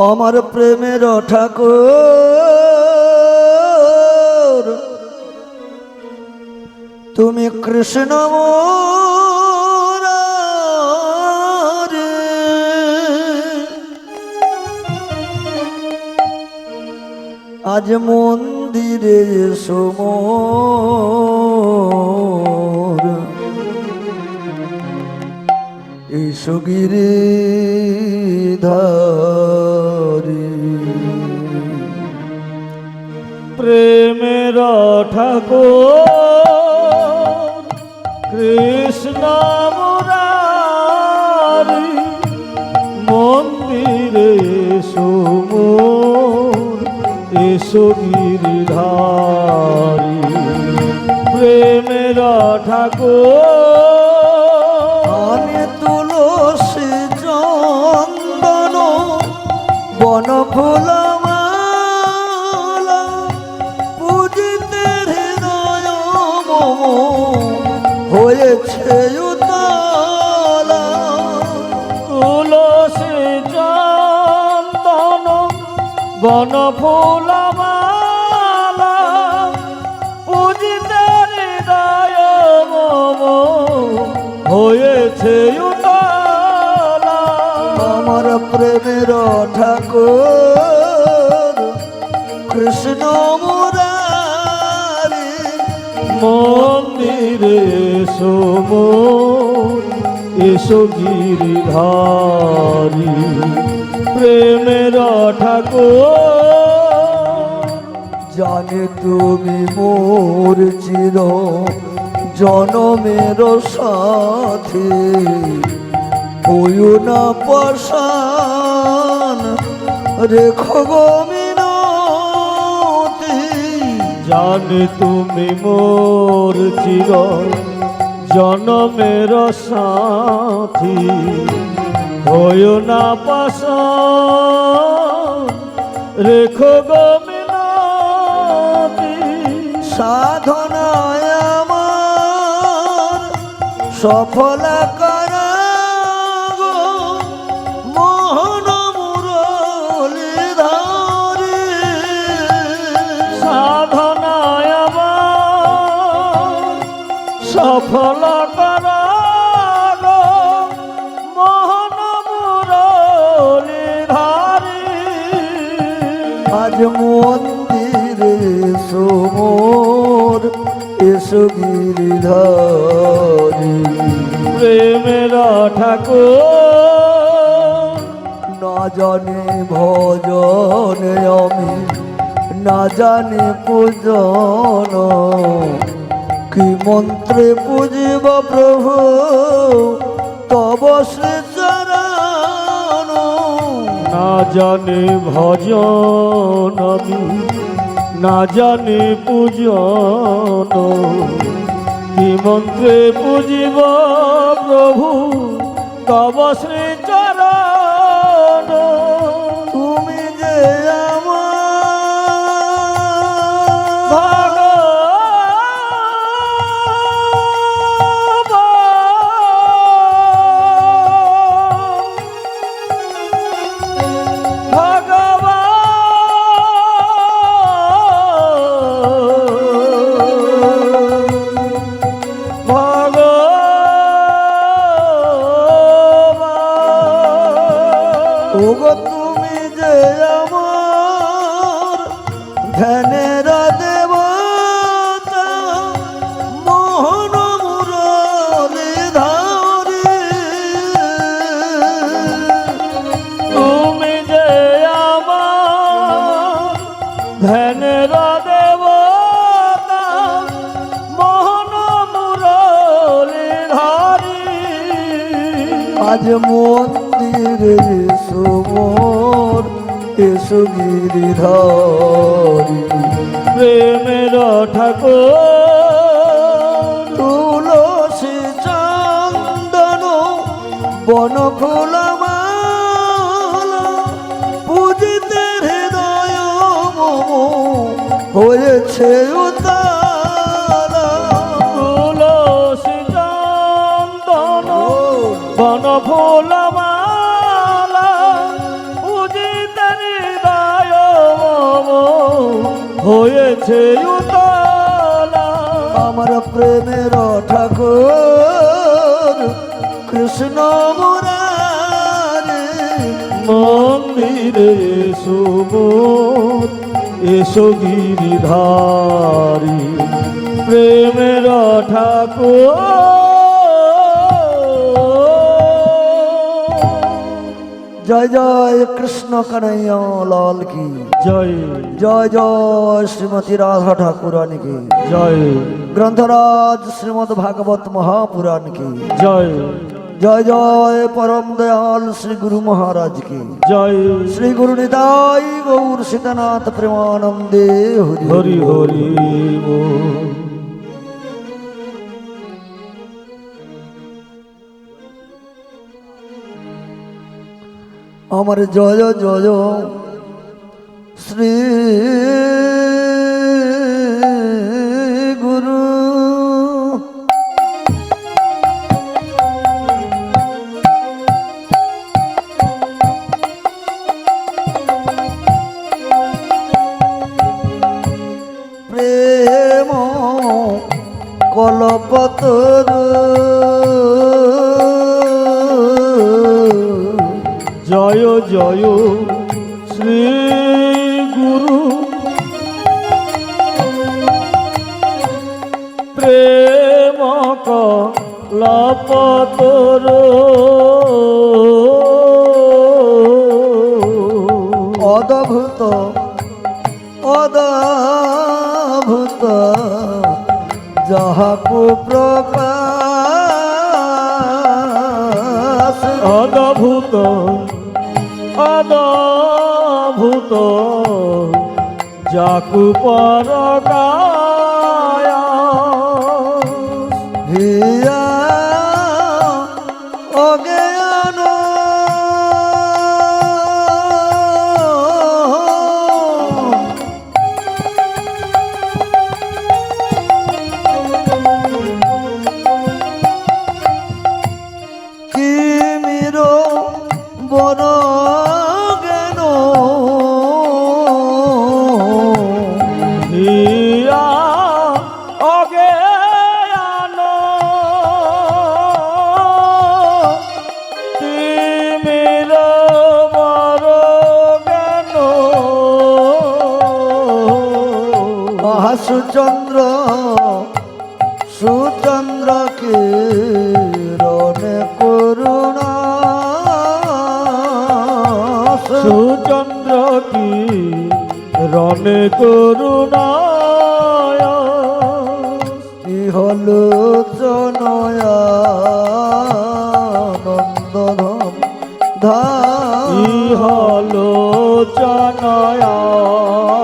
আমার প্রেমের ঠাকুর তুমি কৃষ্ণ মুরারি। আজ মন্দিরে এসো মোর, এসো গিরিধারী। প্রেমের ঠাকুর কৃষ্ণ মুরারি, মন্দিরে এসো মোর, এসো গিরিধারী। প্রেমের ঠাকুর আমি তুলসী চন্দন বন ফুল মালা, পূজিতে হৃদয় মম হয়েছে উতলা। তুলসী চন্দন বন ফুল মালা, পূজিতে হৃদয় মম হয়েছে উতলা। আমার প্রেমের ঠাকুর কৃষ্ণ মুরারি, মন্দিরে এসো মোর, এসো গিরিধারী। প্রেমের ঠাকুর জানে তুমি মোর চির জনমের সাথী, হইও না পাষাণ রেখো গো মিনতি। জানে তুমি মোর চির জনমের সাথী, হইও না পাষাণ রেখো গো মিনতি। সাধনায় আমার সফল করা গো মোহন মুরলীধারী। সাধনায় আমার সফল করা গো মোহন মুরলীধারী। আজ মন্দিরে এসো মোর, এসো গিরিধারী। প্রেমের ঠাকুর না জানি ভজন আমি, না জানি পূজন, কি মন্ত্রে পুজিব প্রভু তব শ্রী চরণ। না জানি ভজন আমি, না জানি পূজন, কি মন্ত্রে পুজিব প্রভু তব শ্রী চরণ। তুমি যে আমার ওগো তুমি যে আমার ধ্যানের দেবতা, মোহন মুরলীধারী। তুমি যে আমার ধ্যানের দেবতা, মোহন মুরলীধারী। আজ মন্দিরে এসো মোর, এসো গিরিধারী। প্রেমের ঠাকুর তুলসী চন্দন বন ফুল মালা, পূজিতে হৃদয় মম হয়েছে উতলা। তুলসী চন্দন বন ফুল মালা, পূজিতে হয়েছে উতলা। আমার প্রেমের ঠাকুর কৃষ্ণ মুরারে, মন্দিরে সুবোধ এসো গিরিধারী, প্রেমের ঠাকুর। জয় জয় কৃষ্ণ কানাইয়া লাল কি জয় জয় জয় শ্রীমতী রাধা ঠাকুরানী কি জয় গ্রন্থরাজ শ্রীমদ্ ভাগবত মহাপুরাণ কি জয় জয় জয় পরম দয়াল শ্রী গুরু মহারাজ কি জয় শ্রী গুরু নিতাই গৌর সীতানাথ প্রেমানন্দে হরি হরি হরি বল। আমার জয় জয় শ্রী গুরু প্রেম কলপতরু জয় জয় শ্রী গুরু, প্রেম কলপতর। অদ্ভুত অদ্ভুত যাহাকু প্রকাশ, অদ্ভুত অদ্ভুত যাকু পরকায়। হিয়া অজ্ঞান কিমির বন জ্ঞান হিয়া অজ্ঞান তিমির বর জ্ঞান। সুচন্দ্র সুচন্দ্রকে রণে করুণা, সুচন্দ্র কি রণে করুণায়। ইহলোচনয়ানন্দধাম ধাম,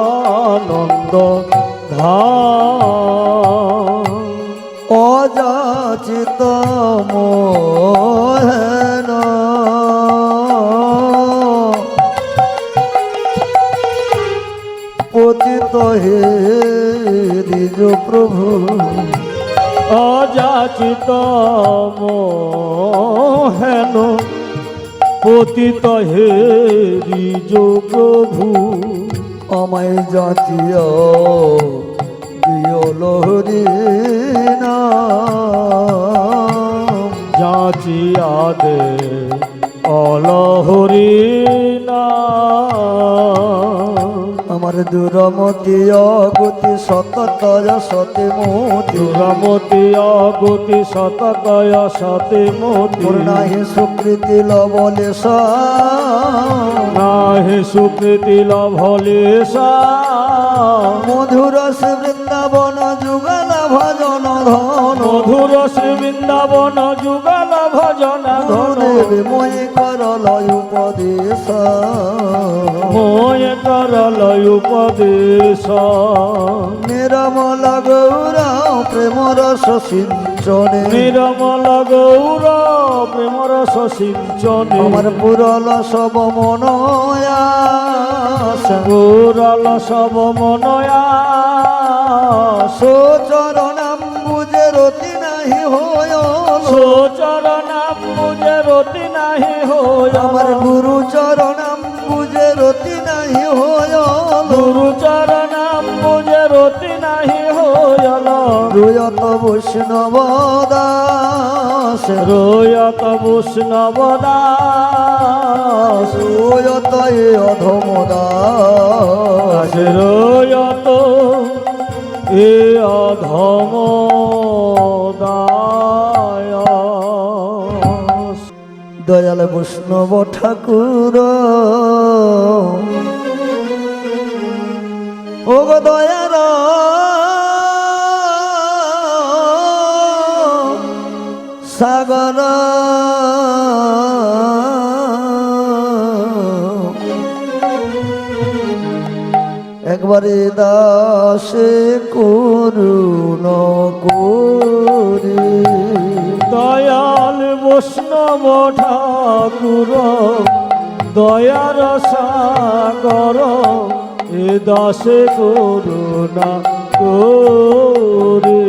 ইহলোচনয়ানন্দ ধাম। অযাচিত মোহেন পতিত হে দ্বিজ প্রভু, অযাচিত মোহেন পতিত হে রিজ প্রভু। আমায় জাতীয় প্রিয় লহরী নাম, যাচিয়া দে অলহরি নাম। আমার দুরমতি অগতি সততয় সতে মোতি, দুরমতি অগতি শতকয় সতে মতি। পূর্ণাহি সুকৃতি লবলেশ, নাহি সুকৃতি লভলেশা। মধুর সে বৃন্দাবন যুগল ভজন ধন, মধুর শ্রী বৃন্দাবন যুগল ভজন ধন। দেবে মই করলয় উপদেশ, মোয় করলয় উপদেশ। নিরমল গৌর প্রেম রস সিঞ্চনে, নিরমল গৌর প্রেম রস সিঞ্চনে। আমার পুরল সব মনয়াস, পুরল সব মনয়া। সোচরণাম বুঝে রতি নাহি হয়, সোচরণাম বুঝে রতি নাহি হয়। আমার গুরু চরণাম বুঝে রতি নাহি হয়, গুরু চরণাম বুঝে রয়ত বৈষ্ণব দাস রয়ত বৈষ্ণব দাস রয়ত এ অধম দাস রয়ত এ অধম দাস। দয়াল বৈষ্ণব ঠাকুর ও গো দয়ার সাগর একবারে দাসে করুণ করে দয়াল বৈষ্ণব ঠাকুর দয়ার সাগর এ দাসে করুণা করে।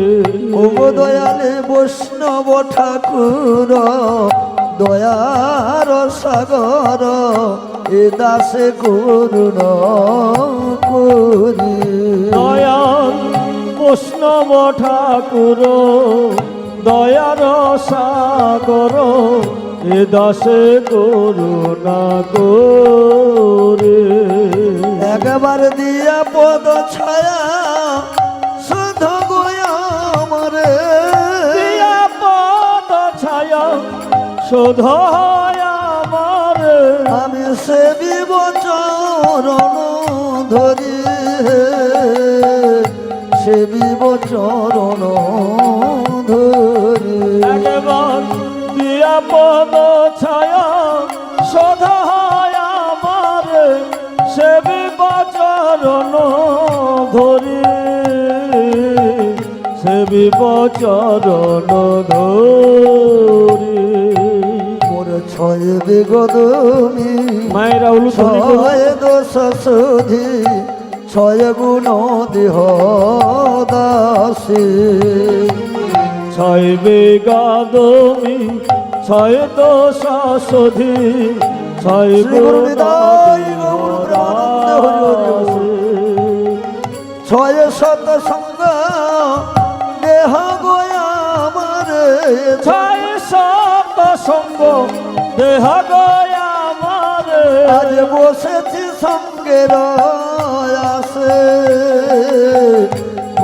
ও দয়ালে বৈষ্ণব ঠাকুর দয়ার সাগর এ দাসে করুণ করি দয়াল বৈষ্ণব ঠাকুর দয়ার সাগর এ দাসে করুণা করে। একবার দিয়া পদ ছায়া শুধু গোয়ামরে দিয়া পদ ছায়া শোধ আমার আমি সেবিব চরণ ধরি সেবিব চরণ ধরি একবার দিয়া পদ ছায়া শোধ আমার সেবি বচরণ ধরি সেবি বচরণ ধরি। মোর ছয় বিগদমি মায়েরা উলুধ্বনি করুন। ছয় দোষ সুধি ছয় গুণ দেহ দাসী ছয় বেগাদমি ছয় দোষ শোধি ছয় শ্রী গুরু নিতাই গৌর প্রেমানন্দ হরি হরি বল। ছয় শত সঙ্গ দেহ গোয়ামার ছয় শত সঙ্গ দেহ গয়া আমার আজ বসেছি সঙ্গের আসে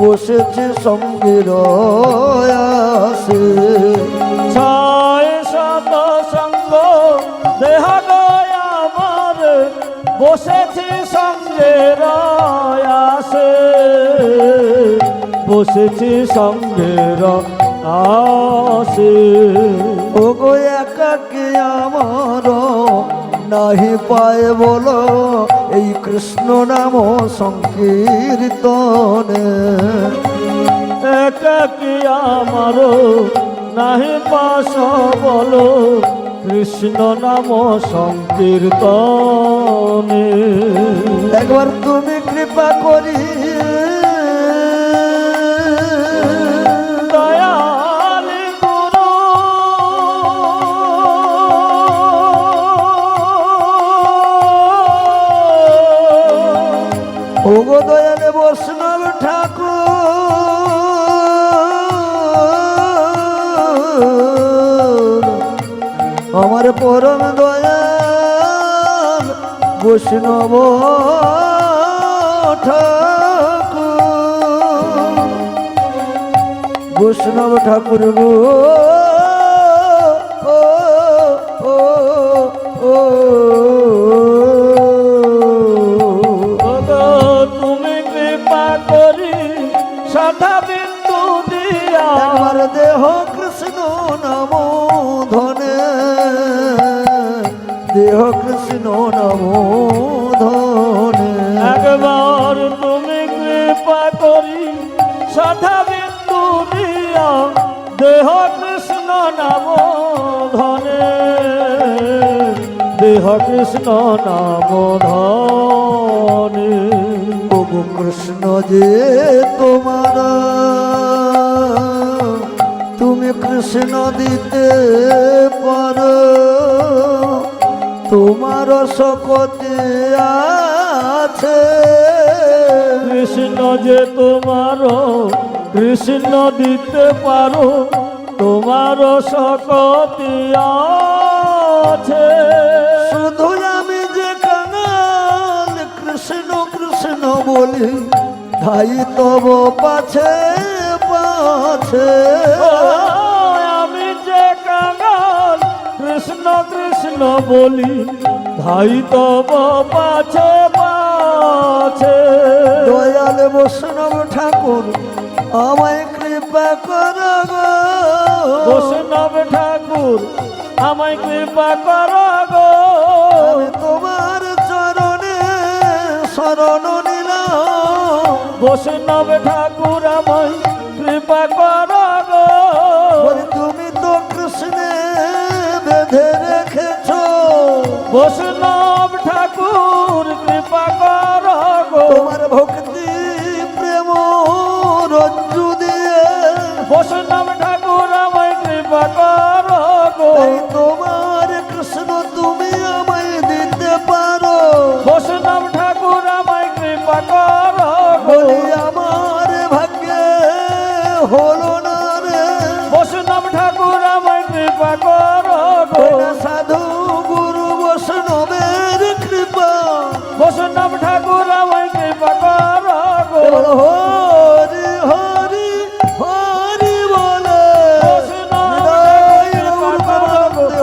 বসেছি সঙ্গের আসে ছয় শত সঙ্গ দেহ গয়া আমার বসেছি সঙ্গের আসে বসেছি সঙ্গের আসে। ও গো একাকে আমার নাহি পায় বলো এই কৃষ্ণ নাম সংকীর্তনে একাকি আমার নাহি পাশ বলো কৃষ্ণ নাম সংকীর্তনে। একবার তুমি কৃপা করি দয়ালি গুরু ও গো দয়ালে বৈষ্ণব ঠাকুর আমার পরম দয়াল বৈষ্ণব ঠাকুর বৈষ্ণব ঠাকুর গো ও ও ও ওগো তুমি কৃপা করি সদা বিন্দু দিয়া একবার দেহ কৃষ্ণ নাম ধনে দেহ কৃষ্ণ নাম ধনে একবার তুমি কৃপা করি সদা বিন্দু দিয়া দেহ কৃষ্ণ নাম ধনে দেহ কৃষ্ণ নাম ধনে। ওগো কৃষ্ণ যে তোমার তুমি কৃষ্ণ দিতে পারো তোমার শকতে আছে কৃষ্ণ যে তোমার কৃষ্ণ দিতে পারো তোমার শক্তি আছে। শুধু আমি যে কাঙাল কৃষ্ণ কৃষ্ণ বলি ধাই তব পাছে পাছে। আমি যে কাঙাল কৃষ্ণ কৃষ্ণ বলি ধাই তব পাছে পাছে। দয়াল বৈষ্ণব ঠাকুর আমায় কৃপা কর গো। বৈষ্ণব ঠাকুর আমায় কৃপা কর গো। আমি তোমার চরণে শরণ নিলাম। বৈষ্ণব ঠাকুর আমায় কৃপা কর গো। বলি তুমি তো কৃষ্ণে বেঁধে রেখেছ। বৈষ্ণব ঠাকুর কৃপা কর গো। তোমার ভক্তি প্রেম রজ্জু দিয়ে বৈষ্ণব ঠাকুর আমায় কৃপা কর গো। তাই তোমার কৃষ্ণ তুমি আমায় দিতে পারো। বৈষ্ণব ঠাকুর আমায় কৃপা কর গো। বলি আমার ভাগ্যে হলো না রে। বৈষ্ণব ঠাকুর আমায় কৃপা কর গো। ওটা সাধু গুরু বৈষ্ণবের কৃপা। বৈষ্ণব ঠাকুর আমায় কৃপা কর গো। এবার হরি হরি হরি বলে বৈষ্ণব হরি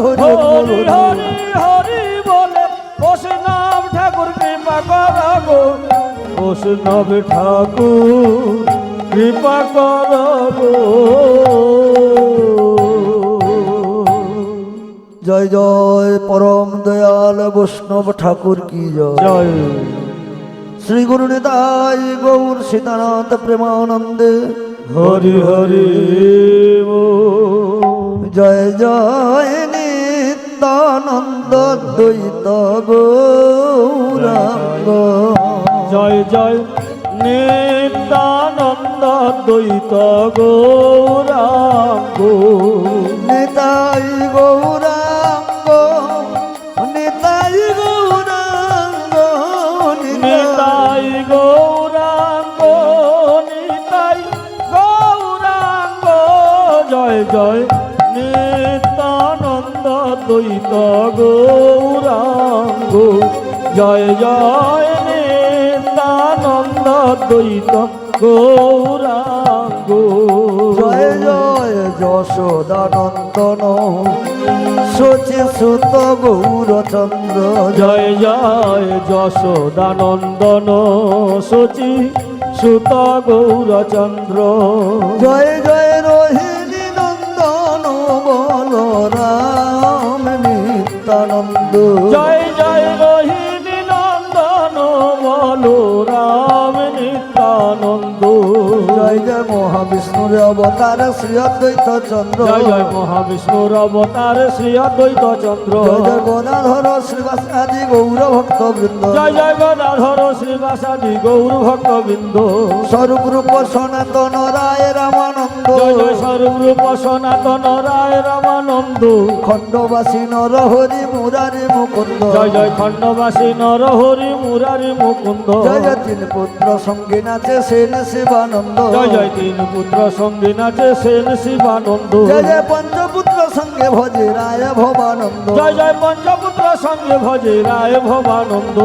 হরি হরি হরি হরি বলে বৈষ্ণব ঠাকুর কৃপা কর গো। বৈষ্ণব ঠাকুর কৃপা কর গো। জয় জয় পরম দয়াল বৈষ্ণব ঠাকুর কি জয়। জয় শ্রী গুরু নিতাই গৌর সীতানাথ প্রেমানন্দে হরি হরি বল। জয় জয় নিত্যানন্দ দ্বৈত গৌরাঙ্গ। জয় জয় নিত্যানন্দ দ্বৈত গৌরাঙ্গ। নিতাই গৌরাঙ্গ নিতাই গৌরাঙ্গ নিতাই গৌরাঙ্গ নিতাই গৌরাঙ্গ। জয় জয় নিত্যানন্দ দ্বৈত গৌরাঙ্গ। জয় জয় নিত্যানন্দ দ্বৈত গৌরাঙ্গ। জয় জয় যশোদানন্দন শচী সুত গৌরচন্দ্র। জয় জয় যশোদানন্দন শচী সুত গৌরচন্দ্র। জয় জয় রোহিণী নন্দন বলরাম নিত্যানন্দ। জয় জয় রোহিণী নন্দন বলরাম নিত্যানন্দ। জয় জয় মহাবিষ্ণুর অবতার শ্রী অদ্বৈত চন্দ্র। জয় জয় মহাবিষ্ণুর অবতার শ্রী অদ্বৈত চন্দ্র। জয় জয় গদাধর শ্রীবাস আদি গৌর ভক্ত বৃন্দ। জয় জয় গদাধর শ্রীবাসাদি গৌর ভক্তবৃন্দ। স্বরূপ রূপ সনাতন রায় রামানন্দ। জয় জয় স্বরূপ সনাতন রায় রামানন্দ। খণ্ডবাসী নর হরি মুরারি মুকুন্দ। জয় জয় খণ্ডবাসী নর হরি মুরারি মুকুন্দ। জয় জয় তিন পুত্র সঙ্গী নাচে সেন শিবানন্দ। জয় জয় তিন পুত্র সঙ্গী নাচে সেন শিবানন্দ। জয় জয় পঞ্চপুত্র সঙ্গে ভজে রায় ভবানন্দ। জয় জয় পঞ্চপুত্র সঙ্গে ভজে রায় ভবানন্দ।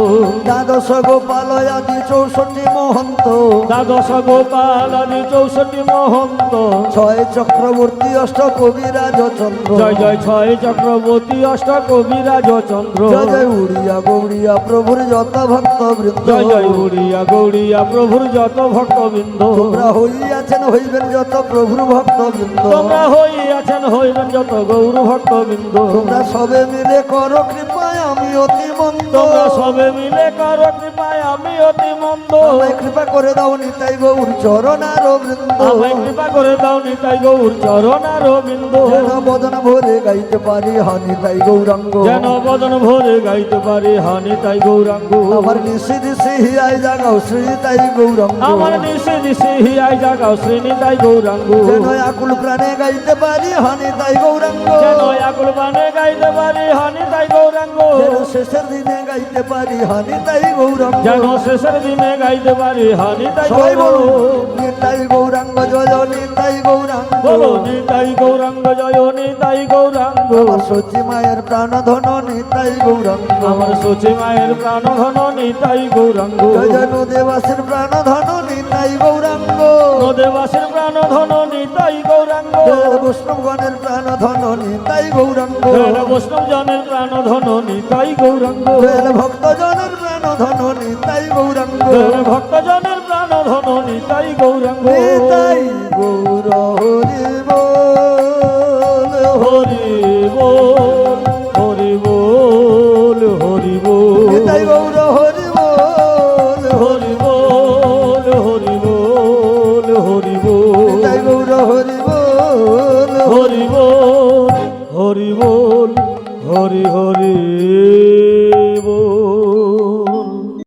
দ্বাদশ গোপাল আদি 64 মহন্ত। দ্বাদশ গোপাল আদি 64 মহন্ত। ছয় চক্রবর্তী অষ্ট কবিরাজ চন্দ্র। জয় জয় ছয় চক্রবর্তী অষ্ট কবিরাজ চন্দ্র। জয় জয় উড়িয়া গৌড়িয়া প্রভুর যত ভক্ত বৃন্দ। জয় জয় উড়িয়া গৌড়িয়া প্রভুর যত ভক্তবৃন্দ। তোমরা হইয়াছেন হইবেন যত প্রভুর ভক্ত বৃন্দ। তোমরা হইয়াছেন হইবেন যত গৌর ভক্তবৃন্দ। তোমরা সবে মিলে করো কৃপায় আমি অতি মন্দ। তোমরা সবে মিলে করো কৃপায় আমি অতি মন্দ। আমায় কৃপা করে দাও নিতাই গৌর চরণ আর বৃন্দ। আমায় কৃপা করে দাও নিতাই গৌর চরণ আর বিন্দু। যেন বদন ভরে গাইতে পারি হানি তাই গৌরাঙ্গ। যেন বদন ভরে গাইতে পারি হানি তাই গৌরাঙ্গ। আমার নিশি দিশি হিয়াই জাগাও শ্রী তাই গৌরাঙ্গ। আমার নিশে দিশে হিয়াই জাগাও শ্রেণী তাই গৌরাঙ্গ। যেন আকুল প্রাণে গাইতে পারি হানি তাই গৌরাঙ্গ। যেন আকুল বানে গাইতে পারি হানি তাই গৌরাঙ্গ। যেন শেষের দিনে গাইতে পারি হানি তাই গৌরাঙ্গ যেন শেষের দিনে গাইতে পারি হানি তাই সবাই বলো গৌরাঙ্গ। নিতাই গৌরাঙ্গ জয় নিতাই গৌরাঙ্গ বলো নিতাই গৌরাঙ্গ জয় নিতাই গৌরাঙ্গ। আমার সচি মায়ের প্রাণ ধন নিতাই গৌরাঙ্গ আমার সচি মায়ের প্রাণ ধন নিতাই গৌরাঙ্গ। জয় জয় নদেবাসের প্রাণ ধন নিতাই গৌরাঙ্গ নদেবাসের প্রাণ ধন নিতাই গৌরাঙ্গ। জয় বৈষ্ণবগণের প্রাণ ধন নিতাই গৌরাঙ্গ বৈষ্ণব জনের প্রাণ ধন নিতাই গৌরাঙ্গ। জয় ভক্তজনের প্রাণ ধন নিতাই গৌরাঙ্গ ভক্তজনের প্রাণ ধন নিতাই গৌরাঙ্গ। নিতাই গৌর হরি বল হরি বল হরি বল হরি বল নিতাই গৌর হরি বল হরি বল হরি বল হরি বল নিতাই গৌর হরি বল হরি বল হরি বল হরি হরি